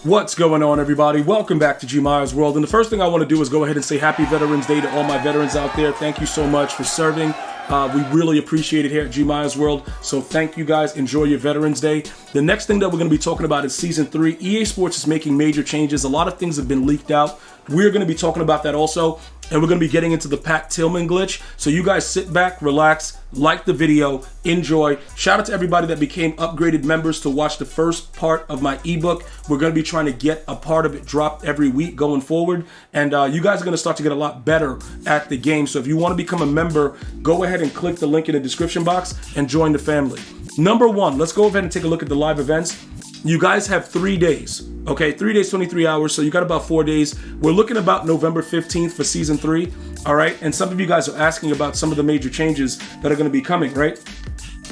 What's going on, everybody? Welcome back to GmiasWorld. And the first thing I want to do is go ahead and say Happy Veterans Day to all my veterans out there. Thank you so much for serving. We really appreciate it here at GmiasWorld. So thank you guys. Enjoy your Veterans Day. The next thing that we're going to be talking about is Season 3. EA Sports is making major changes. A lot of things have been leaked out. We're going to be talking about that also. And we're going to be getting into the Tillman glitch. So you guys sit back, relax, like the video, enjoy. Shout out to everybody that became upgraded members to watch the first part of my ebook. We're going to be trying to get a part of it dropped every week going forward. And you guys are going to start to get a lot better at the game. So if you want to become a member, go ahead and click the link in the description box and join the family. Number one, let's go ahead and take a look at the live events. You guys have 3 days, okay? 3 days, 23 hours, so you got about 4 days. We're looking about November 15th for Season 3, all right? And some of you guys are asking about some of the major changes that are gonna be coming, right?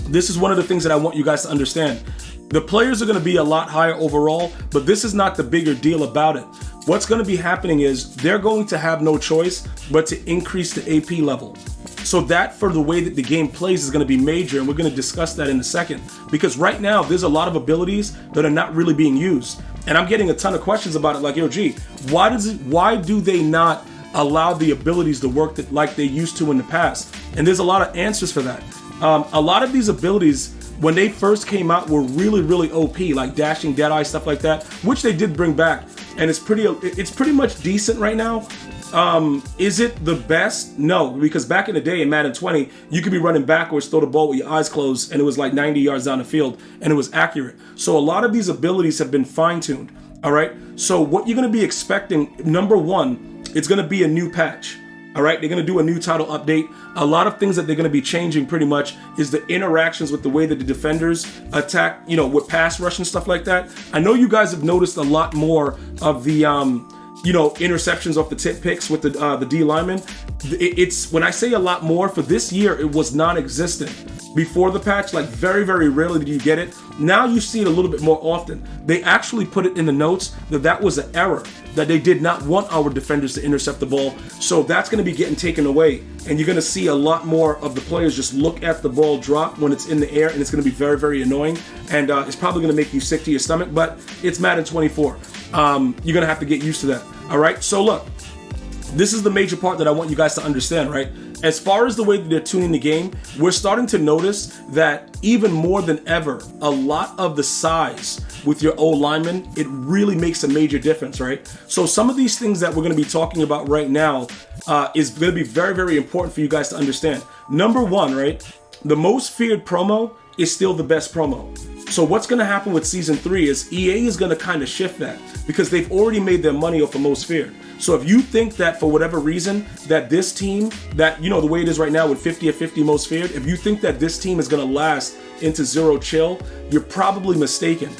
This is one of the things that I want you guys to understand. The players are gonna be a lot higher overall, but this is not the bigger deal about it. What's gonna be happening is they're going to have no choice but to increase the AP level. So that, for the way that the game plays, is going to be major, and we're going to discuss that in a second. Because right now, there's a lot of abilities that are not really being used. And I'm getting a ton of questions about it, like, yo, G, why do they not allow the abilities to work like they used to in the past? And there's a lot of answers for that. A lot of these abilities, when they first came out, were really, really OP, like dashing, deadeye, stuff like that, which they did bring back. And it's pretty much decent right now. Is it the best? No, because back in the day in Madden 20, you could be running backwards, throw the ball with your eyes closed, and it was like 90 yards down the field, and it was accurate. So a lot of these abilities have been fine-tuned, all right? So what you're going to be expecting, number one, it's going to be a new patch, all right? They're going to do a new title update. A lot of things that they're going to be changing pretty much is the interactions with the way that the defenders attack, you know, with pass rush and stuff like that. I know you guys have noticed a lot more of the, interceptions off the tip picks with the D linemen. It's when I say a lot more, for this year, it was non-existent. Before the patch, like very, very rarely did you get it. Now you see it a little bit more often. They actually put it in the notes that was an error, that they did not want our defenders to intercept the ball. So that's going to be getting taken away. And you're going to see a lot more of the players just look at the ball drop when it's in the air, and it's going to be very, very annoying. And it's probably going to make you sick to your stomach, but it's Madden 24. You're going to have to get used to that. All right, so look, this is the major part that I want you guys to understand, right? As far as the way that they're tuning the game, we're starting to notice that even more than ever, a lot of the size with your O lineman, it really makes a major difference, right? So some of these things that we're going to be talking about right now is going to be very, very important for you guys to understand. Number one, right? The most feared promo is still the best promo. So what's going to happen with Season 3 is EA is going to kind of shift that, because they've already made their money off the most feared. So if you think that for whatever reason that this team, that, you know, the way it is right now with 50 or 50 most feared, if you think that this team is going to last into Zero Chill, you're probably mistaken.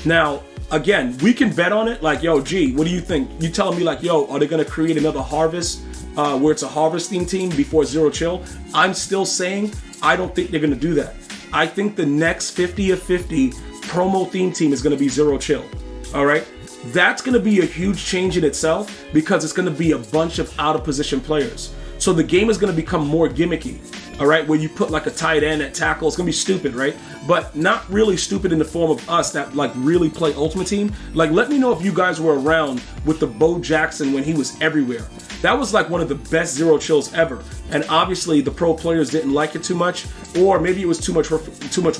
Now, again, we can bet on it like, yo, G, what do you think? You telling me like, yo, are they going to create another Harvest where it's a harvesting team before Zero Chill? I'm still saying I don't think they're going to do that. I think the next 50 or 50 promo theme team is going to be Zero Chill, all right? That's going to be a huge change in itself, because it's going to be a bunch of out-of-position players. So the game is going to become more gimmicky, all right? Where you put like a tight end at tackle. It's going to be stupid, right? But not really stupid in the form of us that like really play Ultimate Team. Like, let me know if you guys were around with the Bo Jackson when he was everywhere. That was like one of the best Zero Chills ever. And obviously the pro players didn't like it too much, or maybe it was too much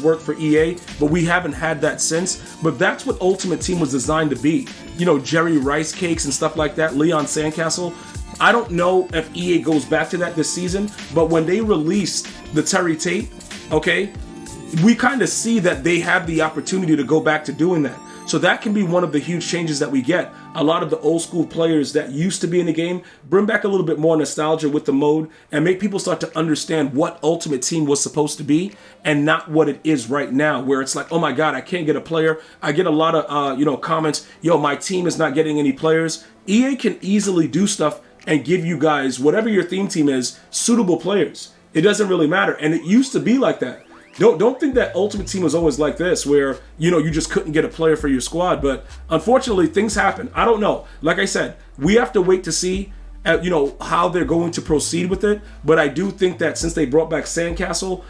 work for EA, but we haven't had that since. But that's what Ultimate Team was designed to be. You know, Jerry Rice Cakes and stuff like that, Leon Sandcastle. I don't know if EA goes back to that this season, but when they released the Terry Tate, okay, we kind of see that they have the opportunity to go back to doing that. So that can be one of the huge changes that we get. A lot of the old school players that used to be in the game, bring back a little bit more nostalgia with the mode and make people start to understand what Ultimate Team was supposed to be and not what it is right now, where it's like, oh my God, I can't get a player. I get a lot of comments, yo, my team is not getting any players. EA can easily do stuff and give you guys, whatever your theme team is, suitable players. It doesn't really matter. And it used to be like that. Don't think that Ultimate Team was always like this, where, you know, you just couldn't get a player for your squad. But unfortunately, things happen. I don't know. Like I said, we have to wait to see, how they're going to proceed with it. But I do think that since they brought back Sandcastle,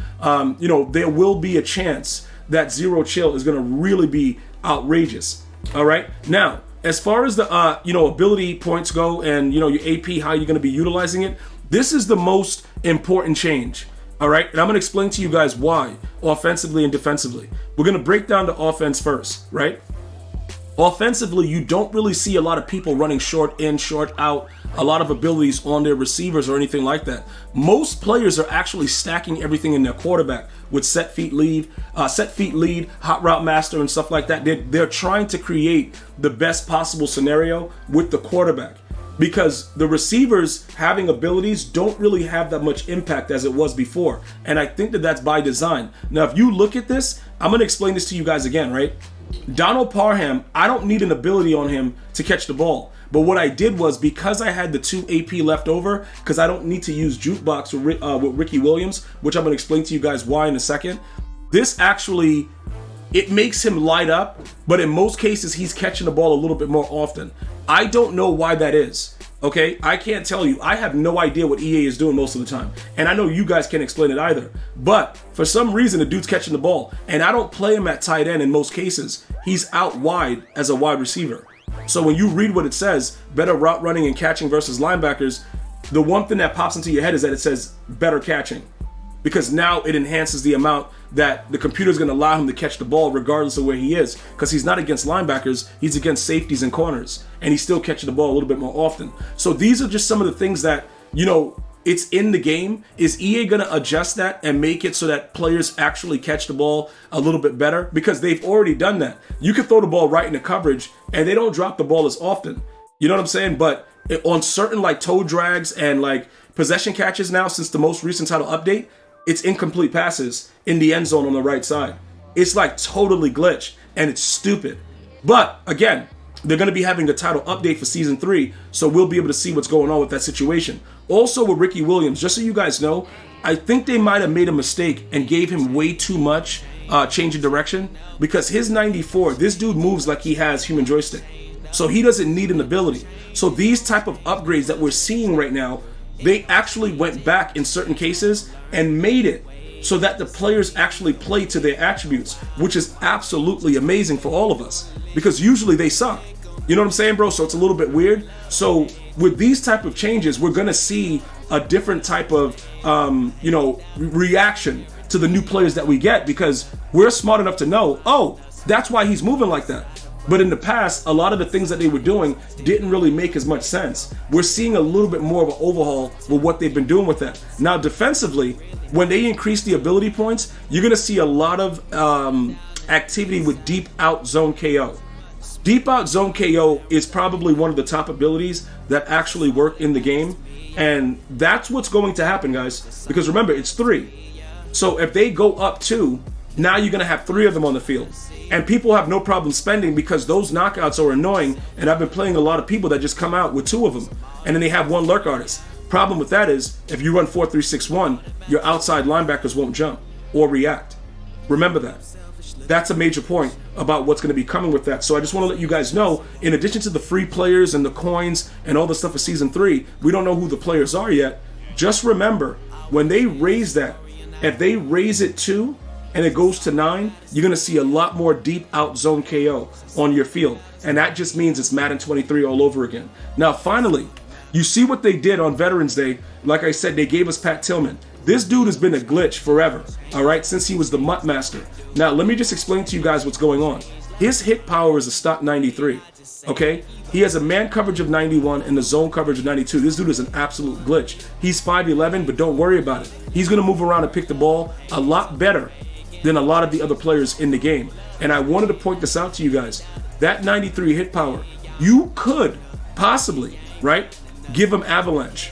there will be a chance that Zero Chill is going to really be outrageous. All right. Now, as far as the ability points go, and your AP, how you're going to be utilizing it, this is the most important change. All right, and I'm going to explain to you guys why, offensively and defensively. We're going to break down the offense first, right? Offensively, you don't really see a lot of people running short in, short out, a lot of abilities on their receivers or anything like that. Most players are actually stacking everything in their quarterback with set feet lead, hot route master, and stuff like that. They're trying to create the best possible scenario with the quarterback, because the receivers having abilities don't really have that much impact as it was before. And I think that that's by design. Now, if you look at this, I'm going to explain this to you guys again, right? Donald Parham, I don't need an ability on him to catch the ball. But what I did was, because I had the 2 AP left over, because I don't need to use jukebox with Ricky Williams, which I'm going to explain to you guys why in a second. This actually, it makes him light up, but in most cases, he's catching the ball a little bit more often. I don't know why that is. Okay, I can't tell you. I have no idea what EA is doing most of the time. And I know you guys can't explain it either. But for some reason, the dude's catching the ball. And I don't play him at tight end in most cases. He's out wide as a wide receiver. So when you read what it says, better route running and catching versus linebackers, the one thing that pops into your head is that it says better catching. Because now it enhances the amount that the computer is going to allow him to catch the ball regardless of where he is. Because he's not against linebackers, he's against safeties and corners. And he's still catching the ball a little bit more often. So these are just some of the things that, it's in the game. Is EA going to adjust that and make it so that players actually catch the ball a little bit better? Because they've already done that. You can throw the ball right into coverage and they don't drop the ball as often. You know what I'm saying? But on certain toe drags and possession catches now, since the most recent title update, it's incomplete passes in the end zone on the right side. It's totally glitched and it's stupid. But again, they're going to be having a title update for season 3, so we'll be able to see what's going on with that situation. Also with Ricky Williams, just so you guys know, I think they might have made a mistake and gave him way too much change of direction, because his 94, this dude moves like he has human joystick. So he doesn't need an ability. So these type of upgrades that we're seeing right now, they actually went back in certain cases and made it so that the players actually play to their attributes, which is absolutely amazing for all of us, because usually they suck. You know what I'm saying, bro? So it's a little bit weird. So with these type of changes, we're going to see a different type of, reaction to the new players that we get, because we're smart enough to know, oh, that's why he's moving like that. But in the past, a lot of the things that they were doing didn't really make as much sense. We're seeing a little bit more of an overhaul with what they've been doing with that. Now, defensively, when they increase the ability points, you're going to see a lot of activity with deep out zone KO. Deep out zone KO is probably one of the top abilities that actually work in the game. And that's what's going to happen, guys. Because remember, it's 3. So if they go up 2, now you're going to have 3 of them on the field. And people have no problem spending, because those knockouts are annoying. And I've been playing a lot of people that just come out with 2 of them. And then they have 1 lurk artist. Problem with that is, if you run 4-3-6-1, your outside linebackers won't jump or react. Remember that. That's a major point about what's going to be coming with that. So I just want to let you guys know, in addition to the free players and the coins and all the stuff for season 3, we don't know who the players are yet. Just remember, when they raise that, if they raise it 2 and it goes to 9, you're going to see a lot more deep out zone KO on your field. And that just means it's Madden 23 all over again. Now, finally, you see what they did on Veterans Day. Like I said, they gave us Pat Tillman. This dude has been a glitch forever, all right, since he was the Mutt Master. Now, let me just explain to you guys what's going on. His hit power is a stock 93, okay? He has a man coverage of 91 and a zone coverage of 92. This dude is an absolute glitch. He's 5'11", but don't worry about it. He's going to move around and pick the ball a lot better than a lot of the other players in the game. And I wanted to point this out to you guys. That 93 hit power, you could possibly, right, give him avalanche,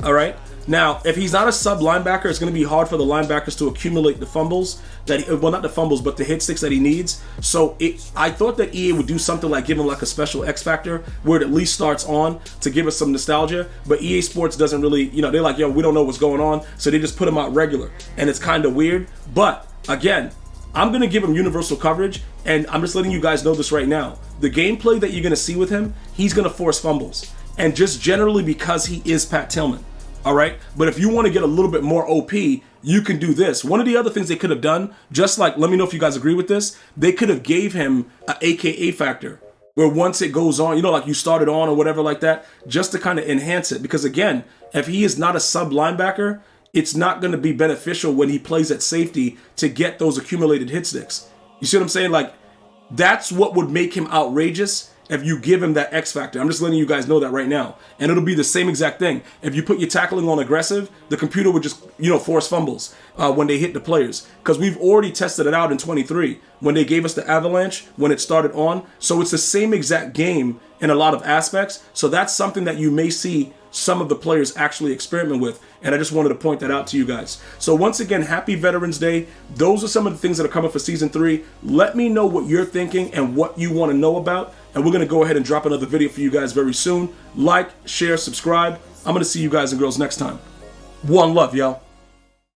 all right? Now, if he's not a sub linebacker, it's going to be hard for the linebackers to accumulate the fumbles well, not the fumbles, but the hit sticks that he needs. So I thought that EA would do something like give him like a special X factor where it at least starts on to give us some nostalgia. But EA Sports doesn't really, they're like, yo, we don't know what's going on. So they just put him out regular. And it's kind of weird. But again, I'm going to give him universal coverage. And I'm just letting you guys know this right now. The gameplay that you're going to see with him, he's going to force fumbles. And just generally because he is Pat Tillman. All right. But if you want to get a little bit more OP, you can do this. One of the other things they could have done, just like, let me know if you guys agree with this. They could have gave him an AKA factor where once it goes on, you know, like you started on or whatever like that, just to kind of enhance it. Because again, if he is not a sub linebacker, it's not going to be beneficial when he plays at safety to get those accumulated hit sticks. You see what I'm saying? Like, that's what would make him outrageous if you give him that X factor. I'm just letting you guys know that right now. And it'll be the same exact thing. If you put your tackling on aggressive, the computer would just, you know, force fumbles when they hit the players. Because we've already tested it out in 23 when they gave us the avalanche when it started on. So it's the same exact game in a lot of aspects. So that's something that you may see some of the players actually experiment with. And I just wanted to point that out to you guys. So once again, happy Veterans Day. Those are some of the things that are coming for season 3. Let me know what you're thinking and what you want to know about. And we're going to go ahead and drop another video for you guys very soon. Like, share, subscribe. I'm going to see you guys and girls next time. One love, y'all.